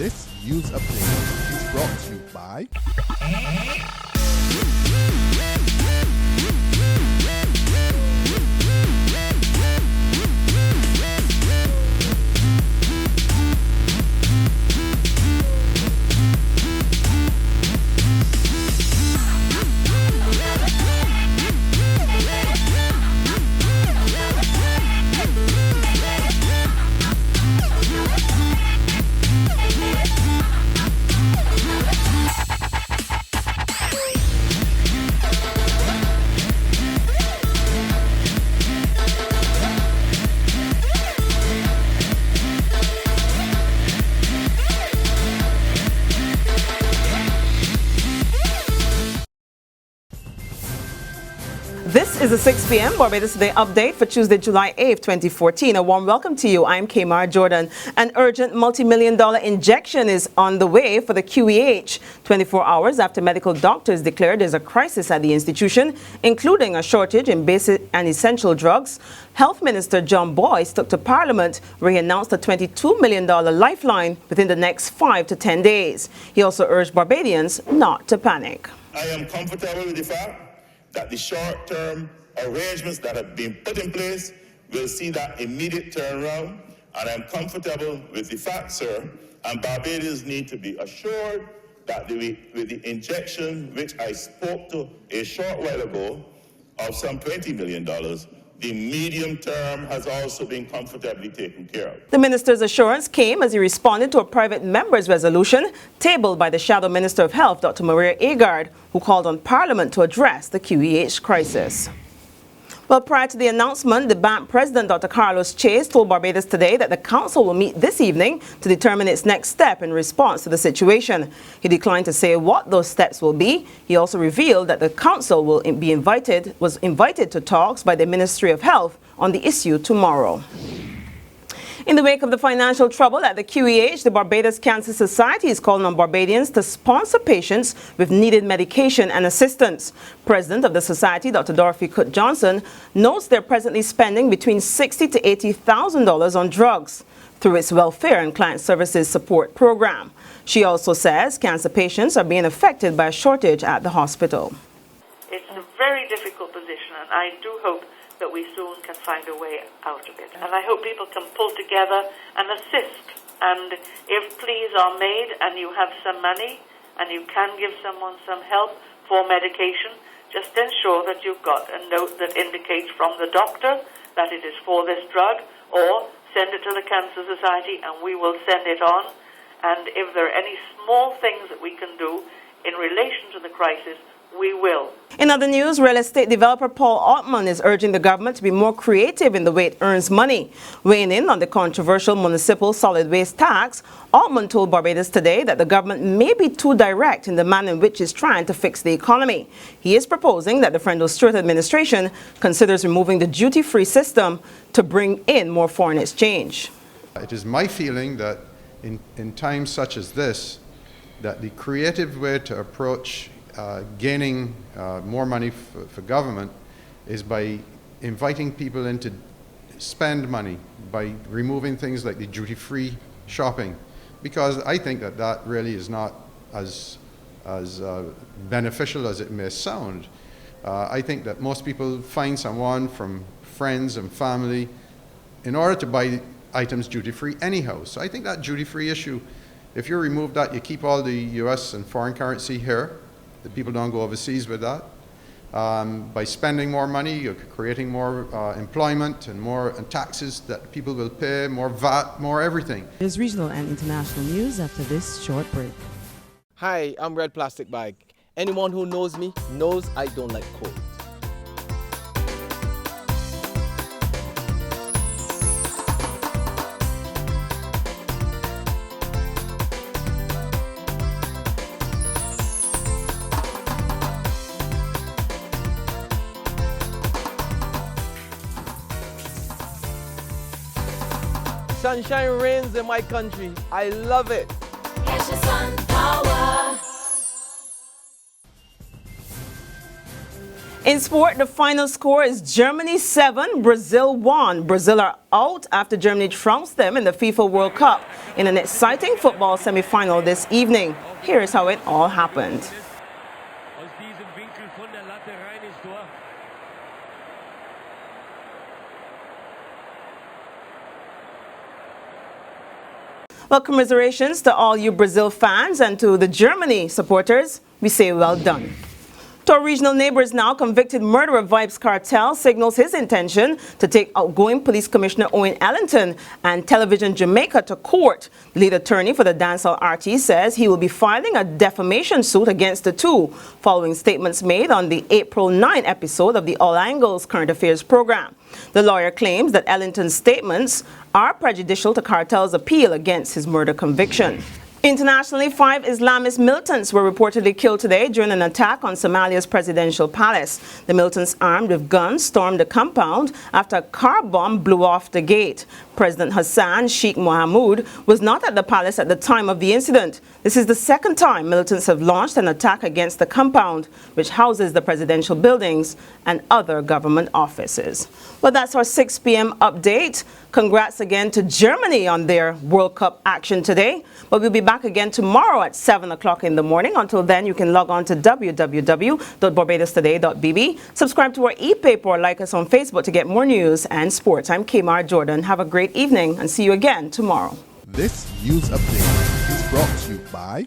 This news update is brought to you by This is a 6 p.m. Barbados Today update for Tuesday, July 8th, 2014. A warm welcome to you. I'm Kamar Jordan. An urgent multi-million-dollar injection is on the way for the QEH. 24 hours after medical doctors declared there's a crisis at the institution, including a shortage in basic and essential drugs, Health Minister John Boyce took to Parliament where he announced a $22 million lifeline within the next 5 to 10 days. He also urged Barbadians not to panic. I am comfortable with the fact that the short-term arrangements that have been put in place will see that immediate turnaround. And I'm comfortable with the fact, sir, and Barbadians need to be assured that with the injection, which I spoke to a short while ago, of some $20 million, the medium term has also been comfortably taken care of. The minister's assurance came as he responded to a private member's resolution tabled by the Shadow Minister of Health, Dr. Maria Agard, who called on Parliament to address the QEH crisis. Well, prior to the announcement, the bank president, Dr. Carlos Chase, told Barbados Today that the council will meet this evening to determine its next step in response to the situation. He declined to say what those steps will be. He also revealed that the council was invited to talks by the Ministry of Health on the issue tomorrow. In the wake of the financial trouble at the QEH, the Barbados Cancer Society is calling on Barbadians to sponsor patients with needed medication and assistance. President of the society, Dr. Dorothy Cook Johnson, notes they're presently spending between $60,000 to $80,000 on drugs through its Welfare and Client Services Support Program. She also says cancer patients are being affected by a shortage at the hospital. It's a very difficult position, and I do hope that we soon can find a way out of it. And I hope people can pull together and assist. And if pleas are made and you have some money and you can give someone some help for medication, just ensure that you've got a note that indicates from the doctor that it is for this drug, or send it to the Cancer Society and we will send it on. And if there are any small things that we can do in relation to the crisis, we will. In other news, real estate developer Paul Altman is urging the government to be more creative in the way it earns money. Weighing in on the controversial municipal solid waste tax, Altman told Barbados Today that the government may be too direct in the manner in which it's trying to fix the economy. He is proposing that the Friendly Stewart administration considers removing the duty-free system to bring in more foreign exchange. It is my feeling that in times such as this, that the creative way to approach gaining more money for government is by inviting people in to spend money, by removing things like the duty-free shopping, because I think that that really is not as beneficial as it may sound. I think that most people find someone from friends and family in order to buy items duty-free anyhow. So I think that duty-free issue, if you remove that, you keep all the US and foreign currency here, the people don't go overseas with that. By spending more money, you're creating more employment and more taxes that people will pay, more VAT, more everything. There's regional and international news after this short break. Hi, I'm Red Plastic Bag. Anyone who knows me knows I don't like cold. Sunshine reigns in my country. I love it. Catch the sun power. In sport, the final score is Germany 7, Brazil 1. Brazil are out after Germany trounced them in the FIFA World Cup in an exciting football semi-final this evening. Here is how it all happened. Well, commiserations to all you Brazil fans and to the Germany supporters, we say well done. To our regional neighbors now, convicted murderer Vibes Cartel signals his intention to take outgoing Police Commissioner Owen Ellington and Television Jamaica to court. The lead attorney for the dancehall artist says he will be filing a defamation suit against the two, following statements made on the April 9 episode of the All Angles Current Affairs program. The lawyer claims that Ellington's statements are prejudicial to Cartel's appeal against his murder conviction. Internationally, 5 Islamist militants were reportedly killed today during an attack on Somalia's presidential palace. The militants, armed with guns, stormed the compound after a car bomb blew off the gate. President Hassan Sheikh Mohamud was not at the palace at the time of the incident. This is the second time militants have launched an attack against the compound, which houses the presidential buildings and other government offices. Well, that's our 6 p.m. update. Congrats again to Germany on their World Cup action today. But we'll be back again tomorrow at 7 o'clock in the morning. Until then, you can log on to www.barbadostoday.bb. Subscribe to our e-paper or like us on Facebook to get more news and sports. I'm Kmar Jordan. Have a great evening and see you again tomorrow. This news update is brought to you by